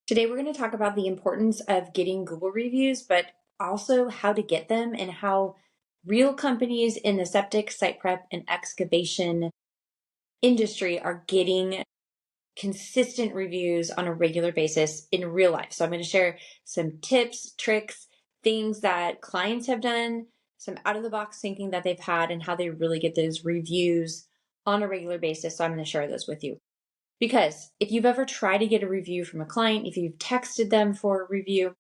Today, we're going to talk about the importance of getting Google reviews, but also how to get them and how real companies in the septic, site prep, and excavation industry are getting consistent reviews on a regular basis in real life. So I'm going to share some tips, tricks, things that clients have done, some out of the box thinking that they've had, and how they really get those reviews on a regular basis. So I'm going to share those with you. Because if you've ever tried to get a review from a client, if you've texted them for a review,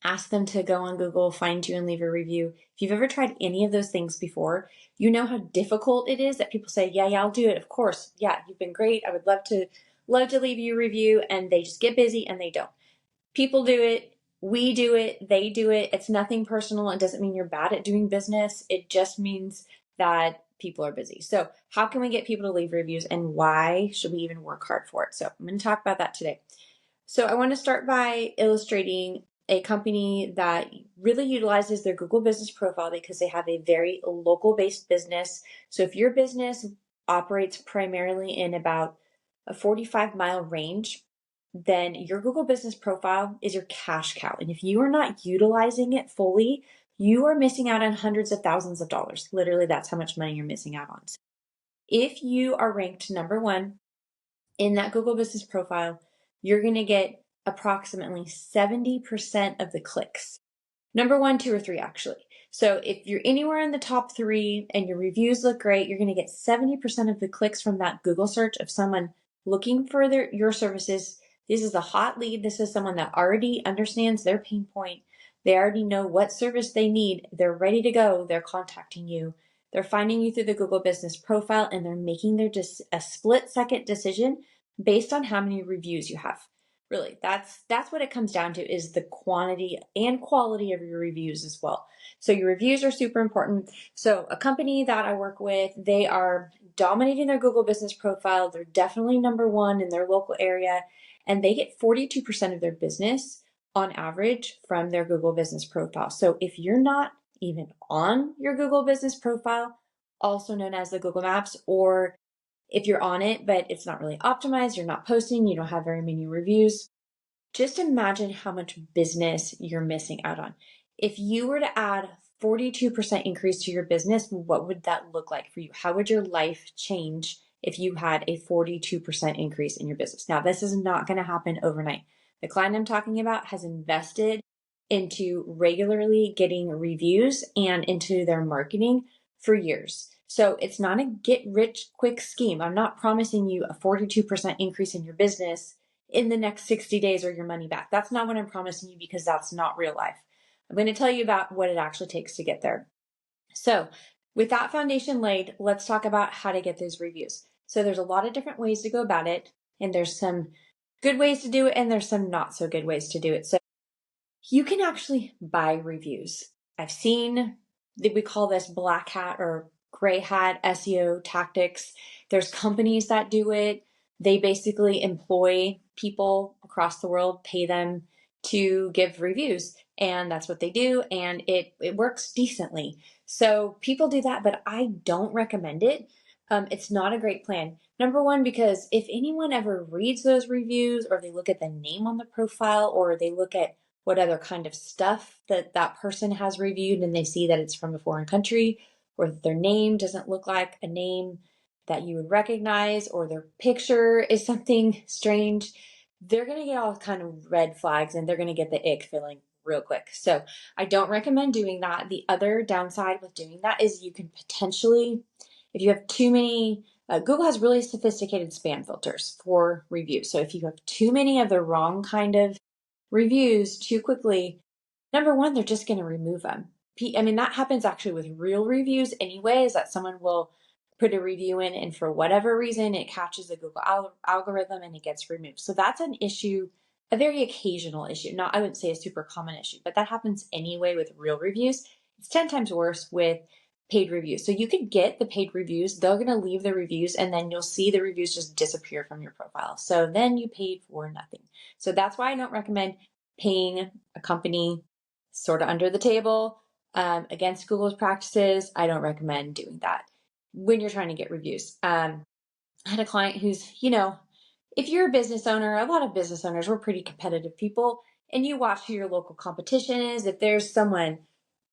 ask them to go on Google, find you and leave a review. If you've ever tried any of those things before, you know how difficult it is that people say, yeah, I'll do it. Of course. Yeah, you've been great. I would love to leave you a review, and they just get busy and they don't. People do it. We do it. They do it. It's nothing personal. It doesn't mean you're bad at doing business. It just means that people are busy. So how can we get people to leave reviews, and why should we even work hard for it? So I'm going to talk about that today. So I want to start by illustrating a company that really utilizes their Google business profile because they have a very local based business. So if your business operates primarily in about a 45-mile range, then your Google business profile is your cash cow. And if you are not utilizing it fully, you are missing out on hundreds of thousands of dollars. Literally, that's how much money you're missing out on. If you are ranked number one in that Google business profile, you're going to get approximately 70% of the clicks. Number one, two, or three, actually. So if you're anywhere in the top three and your reviews look great, you're going to get 70% of the clicks from that Google search of someone looking for your services. This is a hot lead. This is someone that already understands their pain point. They already know what service they need. They're ready to go. They're contacting you. They're finding you through the Google business profile, and they're making a split-second decision based on how many reviews you have. Really, that's what it comes down to, is the quantity and quality of your reviews as well. So your reviews are super important. So a company that I work with, they are dominating their Google business profile. They're definitely number one in their local area, and they get 42% of their business on average from their Google business profile. So if you're not even on your Google business profile, also known as the Google Maps, or if you're on it, but it's not really optimized, you're not posting, you don't have very many reviews, just imagine how much business you're missing out on. If you were to add 42% increase to your business, what would that look like for you? How would your life change if you had a 42% increase in your business? Now, this is not going to happen overnight. The client I'm talking about has invested into regularly getting reviews and into their marketing for years. So it's not a get rich quick scheme. I'm not promising you a 42% increase in your business in the next 60 days or your money back. That's not what I'm promising you, because that's not real life. I'm going to tell you about what it actually takes to get there. So with that foundation laid, let's talk about how to get those reviews. So there's a lot of different ways to go about it, and there's some good ways to do it, and there's some not so good ways to do it. So you can actually buy reviews. I've seen that we call this black hat or gray hat SEO tactics. There's companies that do it. They basically employ people across the world, pay them to give reviews, and that's what they do, and it works decently. So people do that, but I don't recommend it. It's not a great plan. Number one, because if anyone ever reads those reviews, or they look at the name on the profile, or they look at what other kind of stuff that person has reviewed, and they see that it's from a foreign country, or that their name doesn't look like a name that you would recognize, or their picture is something strange, they're going to get all kind of red flags, and they're going to get the ick feeling real quick. So I don't recommend doing that. The other downside with doing that is you can potentially, if you have too many, Google has really sophisticated spam filters for reviews. So if you have too many of the wrong kind of reviews too quickly, number one, they're just going to remove them. I mean, that happens actually with real reviews anyway, is that someone will put a review in, and for whatever reason, it catches the Google algorithm and it gets removed. So that's an issue, a very occasional issue. Not, I wouldn't say a super common issue, but that happens anyway with real reviews. It's 10 times worse with paid reviews. So you could get the paid reviews, they're going to leave the reviews, and then you'll see the reviews just disappear from your profile. So then you paid for nothing. So that's why I don't recommend paying a company sort of under the table against Google's practices. I don't recommend doing that when you're trying to get reviews. I had a client who's, if you're a business owner, a lot of business owners, we're pretty competitive people, and you watch who your local competition is. If there's someone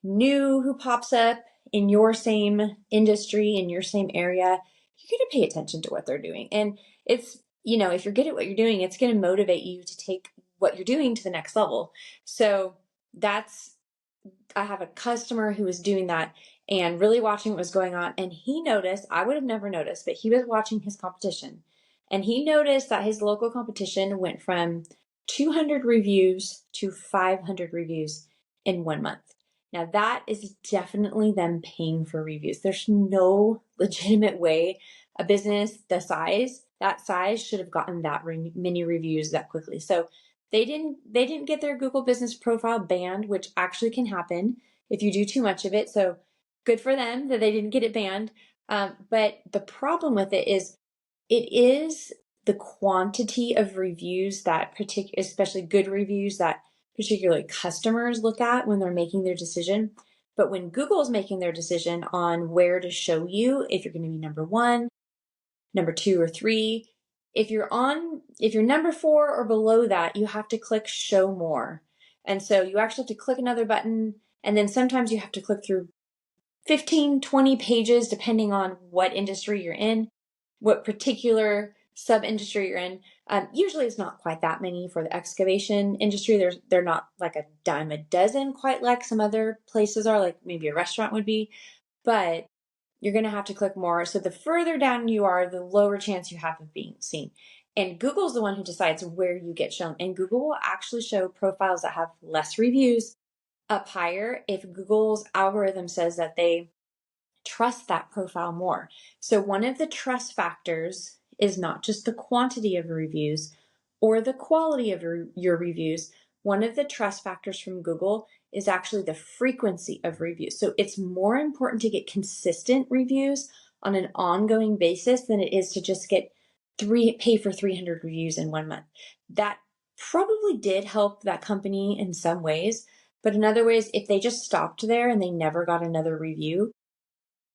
new who pops up in your same industry, in your same area, you're going to pay attention to what they're doing. And it's, if you're good at what you're doing, it's going to motivate you to take what you're doing to the next level. So I have a customer who was doing that and really watching what was going on. And he noticed, I would have never noticed, but he was watching his competition. And he noticed that his local competition went from 200 reviews to 500 reviews in 1 month. Now, that is definitely them paying for reviews. There's no legitimate way a business that size should have gotten that many reviews that quickly. So they didn't get their Google Business Profile banned, which actually can happen if you do too much of it. So good for them that they didn't get it banned. But the problem with it is the quantity of reviews that especially good reviews that particularly customers look at when they're making their decision. But when Google is making their decision on where to show you, if you're going to be number one, number two, or three, if you're number four or below that, you have to click show more. And so you actually have to click another button. And then sometimes you have to click through 15, 20 pages, depending on what industry you're in, what particular sub-industry you're in. Usually it's not quite that many for the excavation industry. They're not like a dime a dozen, quite like some other places are, like maybe a restaurant would be, but you're going to have to click more. So the further down you are, the lower chance you have of being seen. And Google's the one who decides where you get shown. And Google will actually show profiles that have less reviews up higher if Google's algorithm says that they trust that profile more. So one of the trust factors is not just the quantity of reviews or the quality of your reviews. One of the trust factors from Google is actually the frequency of reviews. So it's more important to get consistent reviews on an ongoing basis than it is to just pay for 300 reviews in 1 month. That probably did help that company in some ways, but in other ways, if they just stopped there and they never got another review,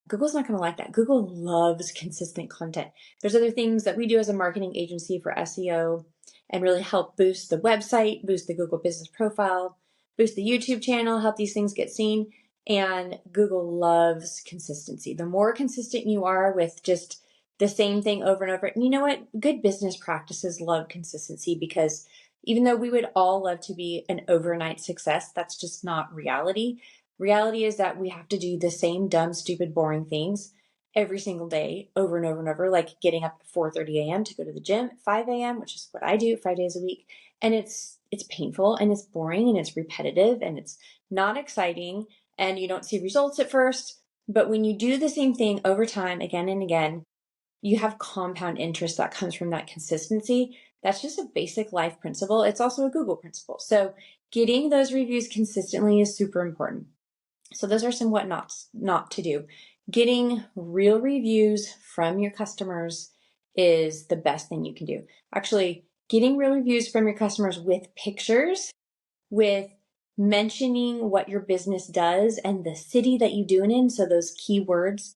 Google's not going to like that. Google loves consistent content. There's other things that we do as a marketing agency for SEO and really help boost the website, boost the Google Business Profile, boost the YouTube channel, help these things get seen. And Google loves consistency. The more consistent you are with just the same thing over and over, and you know what? Good business practices love consistency, because even though we would all love to be an overnight success, that's just not reality. Reality is that we have to do the same dumb, stupid, boring things every single day over and over and over, like getting up at 4:30 a.m. to go to the gym at 5 a.m., which is what I do 5 days a week. And it's painful and it's boring and it's repetitive and it's not exciting and you don't see results at first. But when you do the same thing over time, again and again, you have compound interest that comes from that consistency. That's just a basic life principle. It's also a Google principle. So getting those reviews consistently is super important. So those are some what not to do. Getting real reviews from your customers is the best thing you can do. Actually, getting real reviews from your customers with pictures, with mentioning what your business does and the city that you do it in. So those keywords,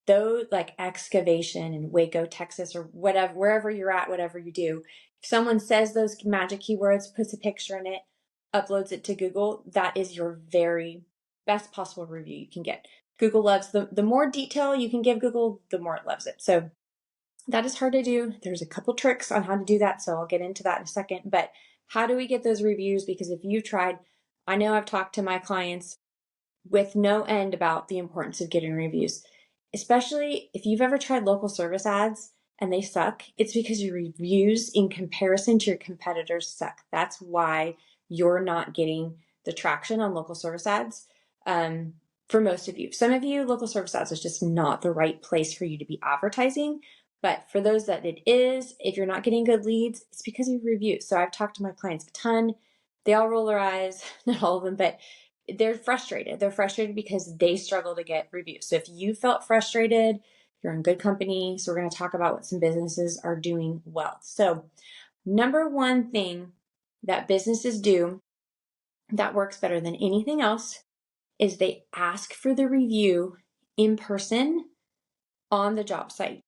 those like excavation in Waco, Texas, or whatever, wherever you're at, whatever you do. If someone says those magic keywords, puts a picture in it, uploads it to Google, that is your very best possible review you can get. Google loves the more detail you can give Google, the more it loves it. So that is hard to do. There's a couple tricks on how to do that, so I'll get into that in a second. But how do we get those reviews? Because if you've tried, I know I've talked to my clients with no end about the importance of getting reviews, especially if you've ever tried local service ads and they suck. It's because your reviews in comparison to your competitors suck. That's why you're not getting the traction on local service ads. For most of you, some of you, local service ads is just not the right place for you to be advertising. But for those that it is, if you're not getting good leads, it's because of reviews. So I've talked to my clients a ton. They all roll their eyes, not all of them, but they're frustrated. They're frustrated because they struggle to get reviews. So if you felt frustrated, you're in good company. So we're going to talk about what some businesses are doing well. So number one thing that businesses do that works better than anything else is they ask for the review in person on the job site.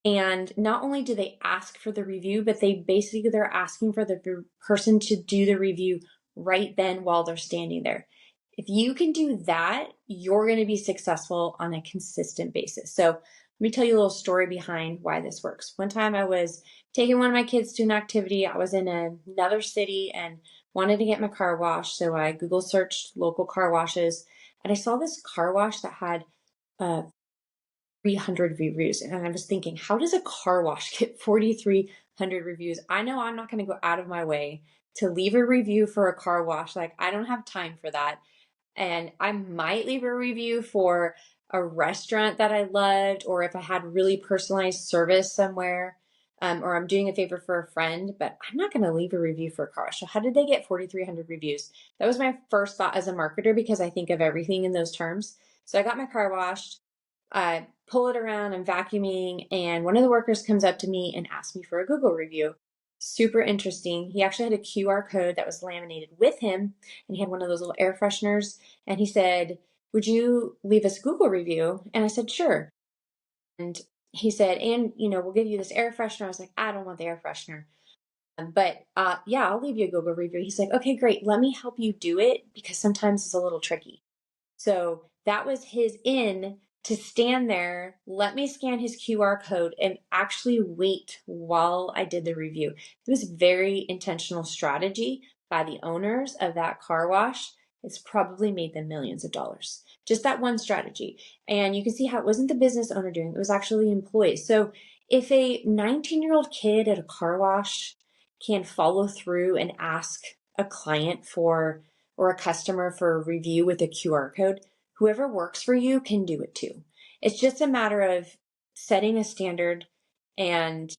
And not only do they ask for the review, but they're asking for the person to do the review right then while they're standing there. If you can do that, you're going to be successful on a consistent basis. So let me tell you a little story behind why this works. One time I was taking one of my kids to an activity. I was in another city and wanted to get my car washed. So I Google searched local car washes, and I saw this car wash that had 300 reviews. And I was thinking, how does a car wash get 4,300 reviews? I know I'm not going to go out of my way to leave a review for a car wash. Like, I don't have time for that. And I might leave a review for a restaurant that I loved, or if I had really personalized service somewhere, or I'm doing a favor for a friend, but I'm not going to leave a review for a car wash. So how did they get 4,300 reviews? That was my first thought as a marketer, because I think of everything in those terms. So I got my car washed. I pull it around, I'm vacuuming, and one of the workers comes up to me and asks me for a Google review. Super interesting. He actually had a QR code that was laminated with him, and he had one of those little air fresheners. And he said, "Would you leave us a Google review?" And I said, "Sure." And he said, "And, we'll give you this air freshener." I was like, "I don't want the air freshener. But yeah, I'll leave you a Google review." He's like, "Okay, great. Let me help you do it, because sometimes it's a little tricky." So that was his in to stand there, let me scan his QR code, and actually wait while I did the review. It was very intentional strategy by the owners of that car wash. It's probably made them millions of dollars. Just that one strategy. And you can see how it wasn't the business owner doing it, was actually employees. So if a 19-year-old kid at a car wash can follow through and ask a client for, or a customer for a review with a QR code, whoever works for you can do it too. It's just a matter of setting a standard and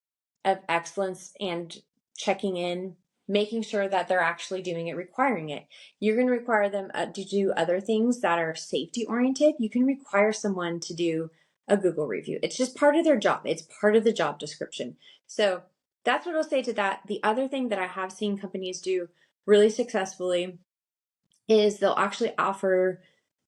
of excellence and checking in, making sure that they're actually doing it, requiring it. You're going to require them to do other things that are safety oriented. You can require someone to do a Google review. It's just part of their job. It's part of the job description. So that's what I'll say to that. The other thing that I have seen companies do really successfully is they'll actually offer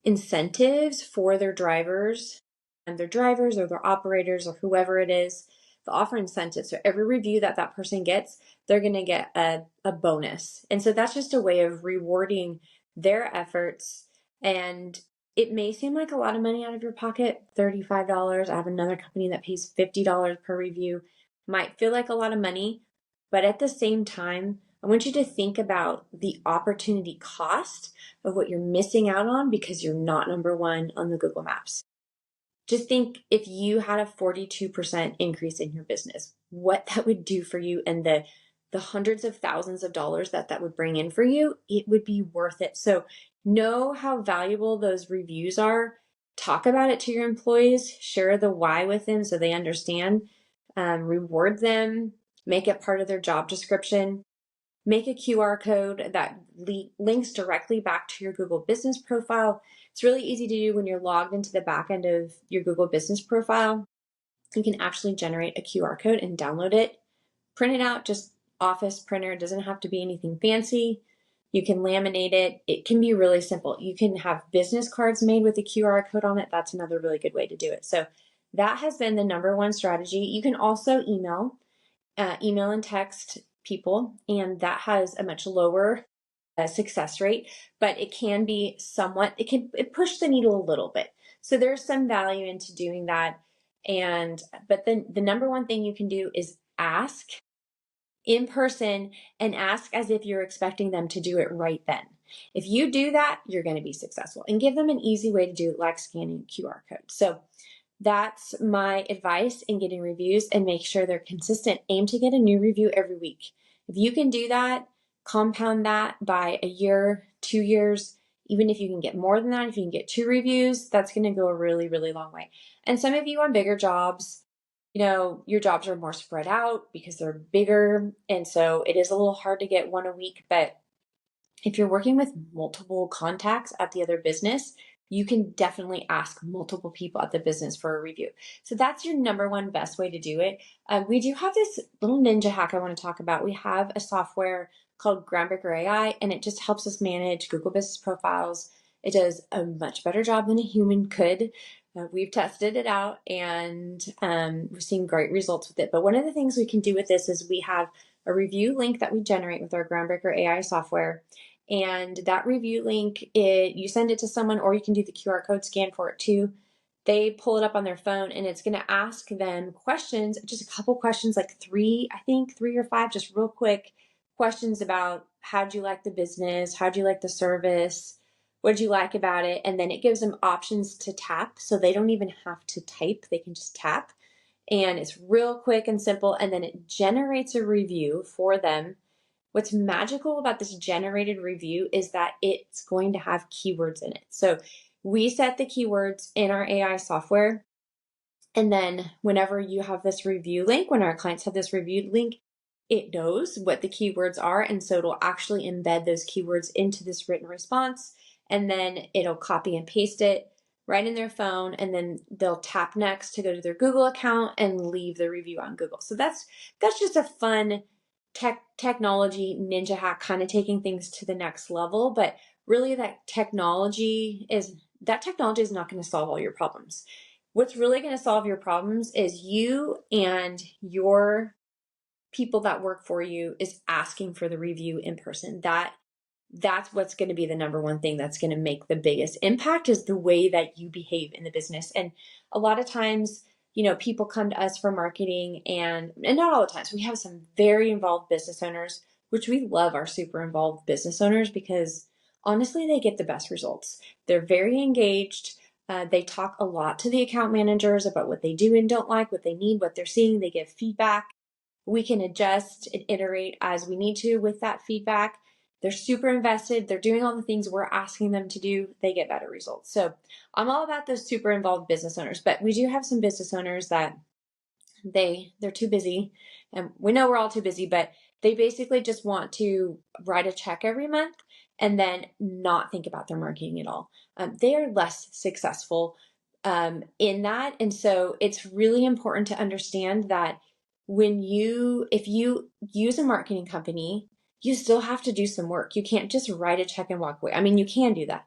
incentives for their drivers or their operators or whoever it is. They'll offer incentives. So every review that that person gets, they're going to get a bonus. And so that's just a way of rewarding their efforts. And it may seem like a lot of money out of your pocket, $35. I have another company that pays $50 per review. Might feel like a lot of money, but at the same time, I want you to think about the opportunity cost of what you're missing out on because you're not number one on the Google Maps. Just think, if you had a 42% increase in your business, what that would do for you, and the hundreds of thousands of dollars that that would bring in for you. It would be worth it. So know how valuable those reviews are. Talk about it to your employees, share the why with them so they understand, reward them, make it part of their job description. Make a QR code that links directly back to your Google business profile. It's really easy to do when you're logged into the back end of your Google business profile. You can actually generate a QR code and download it. Print it out, just office printer. It doesn't have to be anything fancy. You can laminate it. It can be really simple. You can have business cards made with a QR code on it. That's another really good way to do it. So that has been the number one strategy. You can also email and text people, and that has a much lower success rate, but it can be it push the needle a little bit. So there's some value into doing that. But then the number one thing you can do is ask in person, and ask as if you're expecting them to do it right then. If you do that, you're going to be successful, and give them an easy way to do it, like scanning QR code. So that's my advice in getting reviews, and make sure they're consistent. Aim to get a new review every week. If you can do that, compound that by a year, 2 years, even if you can get more than that, if you can get 2 reviews, that's going to go a really, really long way. And some of you on bigger jobs, your jobs are more spread out because they're bigger. And so it is a little hard to get one a week. But if you're working with multiple contacts at the other business, you can definitely ask multiple people at the business for a review. So that's your number one best way to do it. We do have this little ninja hack I want to talk about. We have a software called Groundbreaker AI, and it just helps us manage Google business profiles. It does a much better job than a human could. We've tested it out and we're seeing great results with it. But one of the things we can do with this is we have a review link that we generate with our Groundbreaker AI software. And that review link, you send it to someone, or you can do the QR code scan for it too. They pull it up on their phone and it's going to ask them questions, just a couple questions, like three or five, just real quick questions about how'd you like the business? How'd you like the service? What did you like about it? And then it gives them options to tap. So they don't even have to type, they can just tap. And it's real quick and simple. And then it generates a review for them. What's magical about this generated review is that it's going to have keywords in it. So we set the keywords in our AI software. And then whenever you have this review link, when our clients have this review link, it knows what the keywords are. And so it'll actually embed those keywords into this written response. And then it'll copy and paste it right in their phone. And then they'll tap next to go to their Google account and leave the review on Google. So that's just a fun technology ninja hack, kind of taking things to the next level. But really that technology is not going to solve all your problems. What's really going to solve your problems is you and your people that work for you is asking for the review in person. That's what's going to be the number one thing that's going to make the biggest impact, is the way that you behave in the business. And a lot of times, people come to us for marketing, and not all the times. We have some very involved business owners, which we love our super involved business owners, because honestly, they get the best results. They're very engaged. They talk a lot to the account managers about what they do and don't like, what they need, what they're seeing. They give feedback. We can adjust and iterate as we need to with that feedback. They're super invested. They're doing all the things we're asking them to do. They get better results. So I'm all about those super involved business owners, but we do have some business owners that they're too busy, and we know we're all too busy, but they basically just want to write a check every month and then not think about their marketing at all. They are less successful in that. And so it's really important to understand that if you use a marketing company, you still have to do some work. You can't just write a check and walk away. I mean, you can do that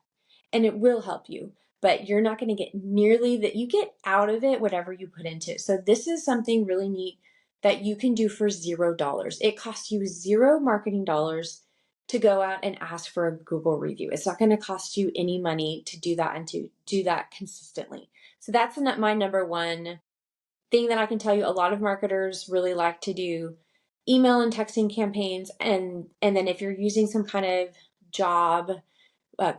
and it will help you, but you're not going to get nearly that. You get out of it whatever you put into it. So this is something really neat that you can do for $0. It costs you zero marketing dollars to go out and ask for a Google review. It's not going to cost you any money to do that and to do that consistently. So that's my number one thing that I can tell you. A lot of marketers really like to do email and texting campaigns. And then if you're using some kind of job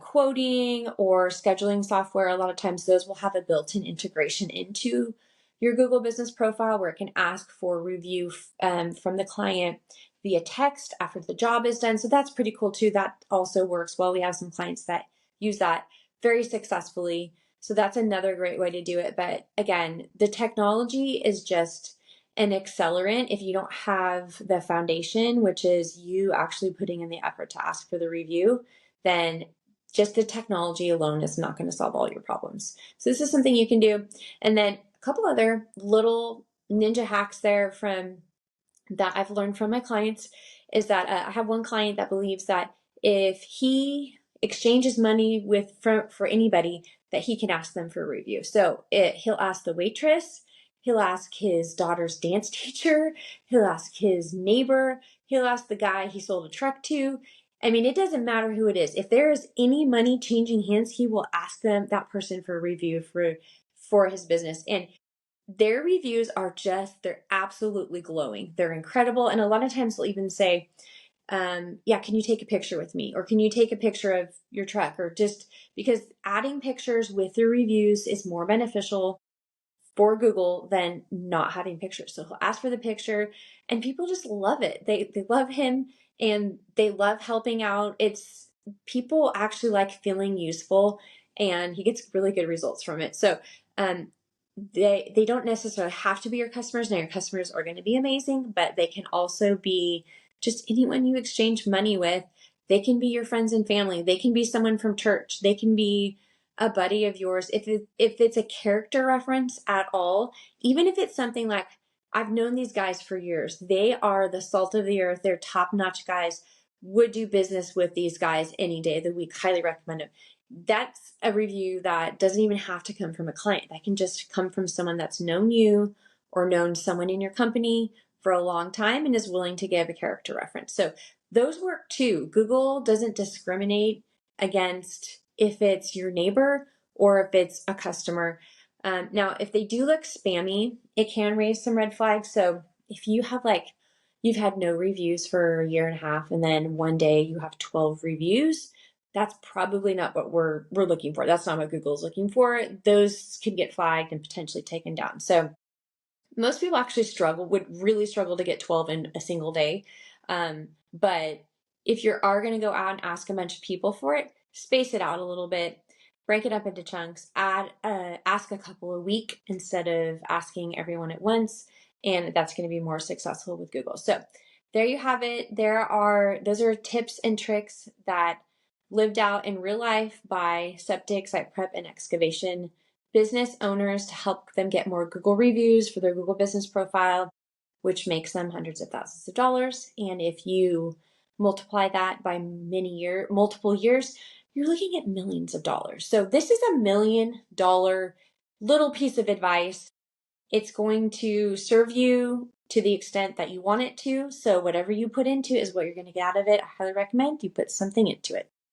quoting or scheduling software, a lot of times those will have a built-in integration into your Google business profile where it can ask for review from the client via text after the job is done. So that's pretty cool too. That also works well. We have some clients that use that very successfully. So that's another great way to do it. But again, the technology is just an accelerant if you don't have the foundation, which is you actually putting in the effort to ask for the review. Then just the technology alone is not going to solve all your problems. So this is something you can do. And then a couple other little ninja hacks there from that I've learned from my clients is that I have one client that believes that if he exchanges money for anybody, that he can ask them for a review. So he'll ask the waitress, he'll ask his daughter's dance teacher, he'll ask his neighbor, he'll ask the guy he sold a truck to. I mean, it doesn't matter who it is. If there is any money changing hands, he will ask that person for a review for his business. And their reviews they're absolutely glowing. They're incredible. And a lot of times they'll even say, yeah, can you take a picture with me? Or can you take a picture of your truck? Or just because adding pictures with the reviews is more beneficial for Google than not having pictures. So he'll ask for the picture and people just love it. They love him and they love helping out. People actually like feeling useful, and he gets really good results from it. So they don't necessarily have to be your customers. Now your customers are going to be amazing, but they can also be just anyone you exchange money with. They can be your friends and family. They can be someone from church. They can be a buddy of yours. If it's a character reference at all, even if it's something like, I've known these guys for years. They are the salt of the earth. They're top-notch guys. Would do business with these guys any day of the week. Highly recommend them. That's a review that doesn't even have to come from a client. That can just come from someone that's known you or known someone in your company for a long time and is willing to give a character reference. So those work too. Google doesn't discriminate against if it's your neighbor or if it's a customer. Now, if they do look spammy, it can raise some red flags. So if you have you've had no reviews for a year and a half, and then one day you have 12 reviews, that's probably not what we're looking for. That's not what Google's looking for. Those can get flagged and potentially taken down. So most people actually would really struggle to get 12 in a single day. But if you are going to go out and ask a bunch of people for it, space it out a little bit, break it up into chunks, ask a couple a week instead of asking everyone at once. And that's going to be more successful with Google. So there you have it. Those are tips and tricks that lived out in real life by Septic, Site Prep, and Excavation business owners to help them get more Google reviews for their Google business profile, which makes them hundreds of thousands of dollars. And if you multiply that by multiple years, you're looking at millions of dollars. So this is $1 million little piece of advice. It's going to serve you to the extent that you want it to. So whatever you put into is what you're going to get out of it. I highly recommend you put something into it.